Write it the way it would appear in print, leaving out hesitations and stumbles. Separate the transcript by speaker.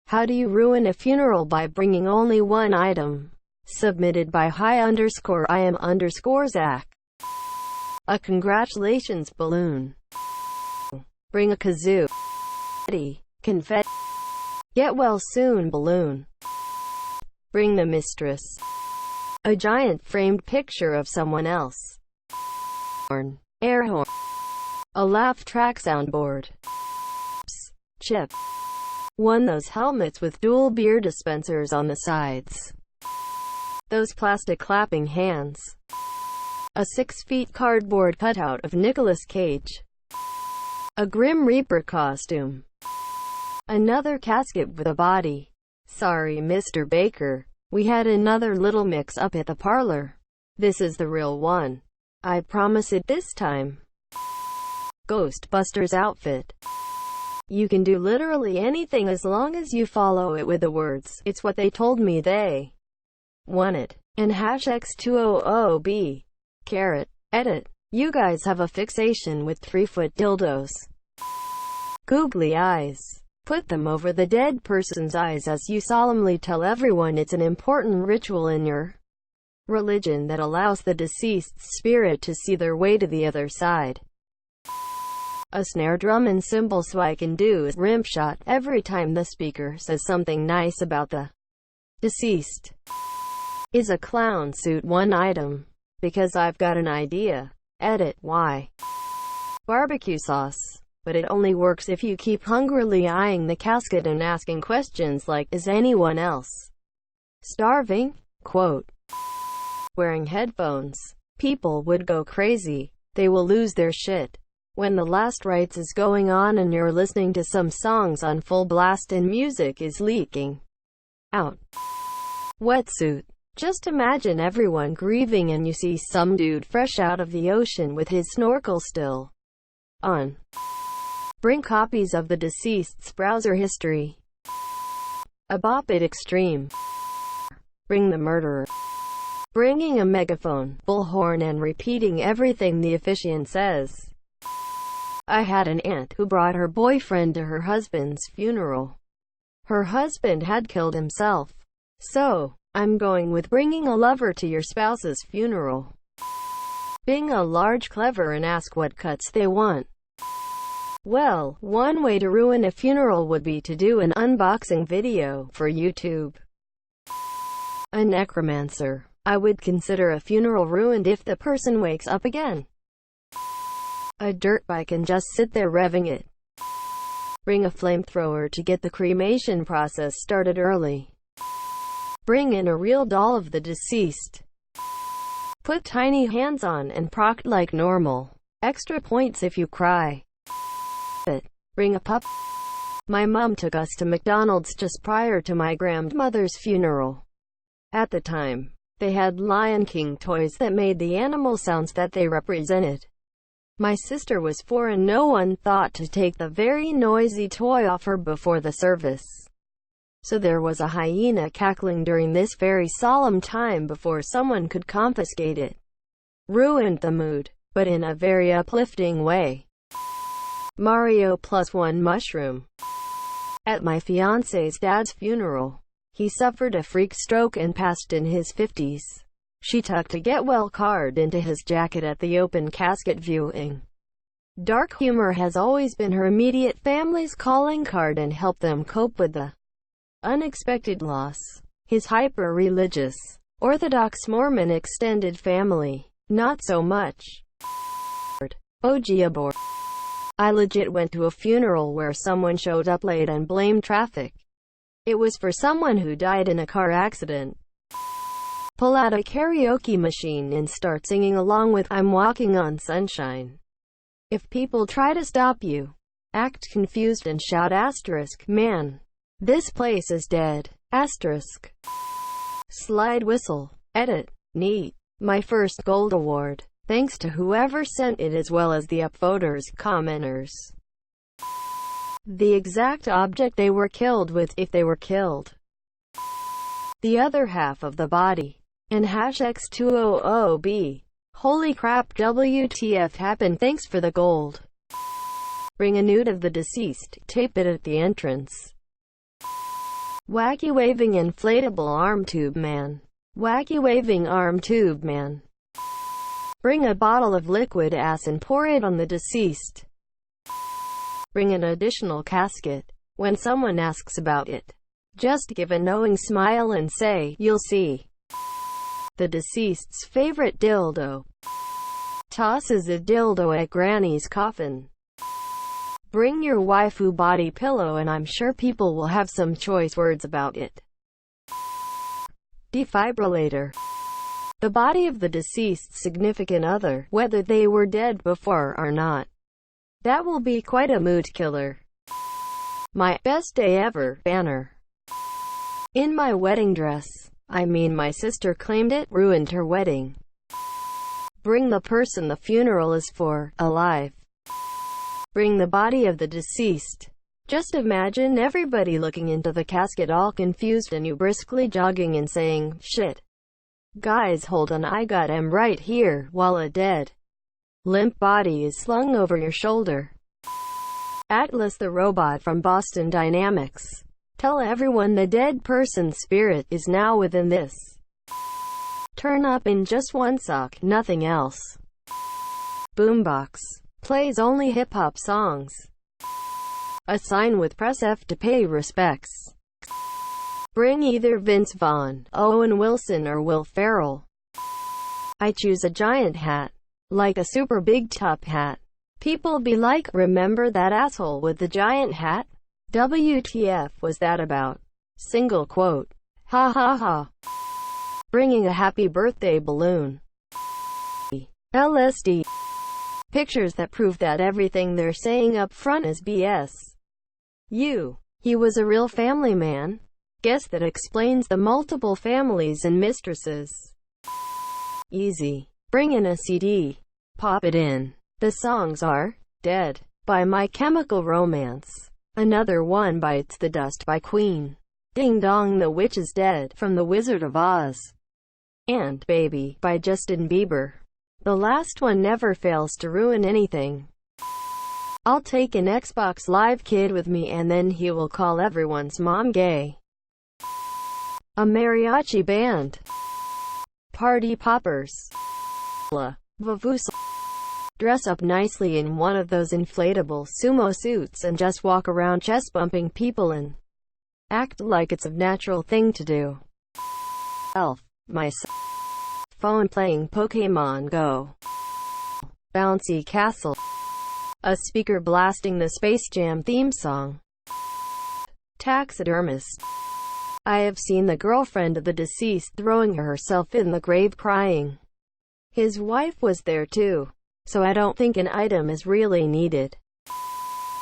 Speaker 1: How do you ruin a funeral by bringing only one item? Submitted by hi_I am_Zach. A congratulations balloon. Bring a kazoo. Confetti. Get well soon balloon. Bring the mistress. A giant framed picture of someone else. Air horn. A laugh track soundboard. Chip. One those helmets with dual beer dispensers on the sides. Those plastic clapping hands. A 6-foot cardboard cutout of Nicolas Cage. A Grim Reaper costume. Another casket with a body. Sorry Mr. Baker, we had another little mix-up at the parlor. This is the real one. I promise it this time. Ghostbusters outfit. You can do literally anything as long as you follow it with the words, "It's what they told me they wanted," and #X200B. Edit. You guys have a fixation with 3-foot dildos. Googly eyes. Put them over the dead person's eyes as you solemnly tell everyone it's an important ritual in your religion that allows the deceased's spirit to see their way to the other side. A snare drum and cymbal so I can do a rim shot every time the speaker says something nice about the deceased. Is a clown suit one item? Because I've got an idea. Edit. Why? Barbecue sauce. But it only works if you keep hungrily eyeing the casket and asking questions like, is anyone else starving? Quote. Wearing headphones. People would go crazy. They will lose their shit. When the last rites is going on and you're listening to some songs on full blast and music is leaking out. Wetsuit. Just imagine everyone grieving and you see some dude fresh out of the ocean with his snorkel still on. Bring copies of the deceased's browser history. A bop it extreme. Bring the murderer. Bringing a megaphone, bullhorn and repeating everything the officiant says. I had an aunt who brought her boyfriend to her husband's funeral. Her husband had killed himself. So, I'm going with bringing a lover to your spouse's funeral. Being a large clever and ask what cuts they want. Well, one way to ruin a funeral would be to do an unboxing video for YouTube. A necromancer. I would consider a funeral ruined if the person wakes up again. A dirt bike and just sit there revving it. Bring a flamethrower to get the cremation process started early. Bring in a real doll of the deceased. Put tiny hands on and proct like normal. Extra points if you cry. Bring a pup. My mom took us to McDonald's just prior to my grandmother's funeral. At the time, they had Lion King toys that made the animal sounds that they represented. My sister was 4 and no one thought to take the very noisy toy off her before the service. So there was a hyena cackling during this very solemn time before someone could confiscate it. Ruined the mood, but in a very uplifting way. Mario +1 mushroom. At my fiance's dad's funeral, he suffered a freak stroke and passed in his 50s. She tucked a get well card into his jacket at the open casket viewing. Dark humor has always been her immediate family's calling card and helped them cope with the unexpected loss. His hyper-religious, Orthodox Mormon extended family, not so much. Ogiabor. I legit went to a funeral where someone showed up late and blamed traffic. It was for someone who died in a car accident. Pull out a karaoke machine and start singing along with I'm Walking on Sunshine. If people try to stop you, act confused and shout man, this place is dead, Slide whistle. Edit. Neat. My first gold award. Thanks to whoever sent it as well as the upvoters, commenters. The exact object they were killed with, if they were killed. The other half of the body. And #X200B. Holy crap, WTF happened, thanks for the gold. Bring a nude of the deceased, tape it at the entrance. Wacky waving inflatable arm tube man. Wacky waving arm tube man. Bring a bottle of liquid ass and pour it on the deceased. Bring an additional casket. When someone asks about it, just give a knowing smile and say, "You'll see." The deceased's favorite dildo. Tosses a dildo at Granny's coffin. Bring your waifu body pillow and I'm sure people will have some choice words about it. Defibrillator. The body of the deceased's significant other, whether they were dead before or not. That will be quite a mood killer. My best day ever banner. In my wedding dress. I mean my sister claimed it ruined her wedding. Bring the person the funeral is for, alive. Bring the body of the deceased. Just imagine everybody looking into the casket all confused and you briskly jogging and saying, "Shit. Guys, hold on, I got him right here," while a dead, limp body is slung over your shoulder. Atlas the robot from Boston Dynamics. Tell everyone the dead person's spirit is now within this. Turn up in just one sock, nothing else. Boombox. Plays only hip-hop songs. A sign with press F to pay respects. Bring either Vince Vaughn, Owen Wilson or Will Ferrell. I choose a giant hat. Like a super big top hat. People be like, "Remember that asshole with the giant hat? WTF was that about?" Single quote. Ha ha ha. Bringing a happy birthday balloon. LSD. Pictures that prove that everything they're saying up front is BS. He was a real family man. Guess that explains the multiple families and mistresses. Easy. Bring in a CD. Pop it in. The songs are Dead by My Chemical Romance. Another one Bites the Dust by Queen. Ding Dong the Witch is Dead from The Wizard of Oz. And Baby by Justin Bieber. The last one never fails to ruin anything. I'll take an Xbox Live Kid with me and then he will call everyone's mom gay. A mariachi band. Party poppers. Vavuzela. Dress up nicely in one of those inflatable sumo suits and just walk around chest bumping people and act like it's a natural thing to do. Elf. My phone playing Pokemon Go. Bouncy castle. A speaker blasting the Space Jam theme song. Taxidermist. I have seen the girlfriend of the deceased throwing herself in the grave crying. His wife was there too, so I don't think an item is really needed.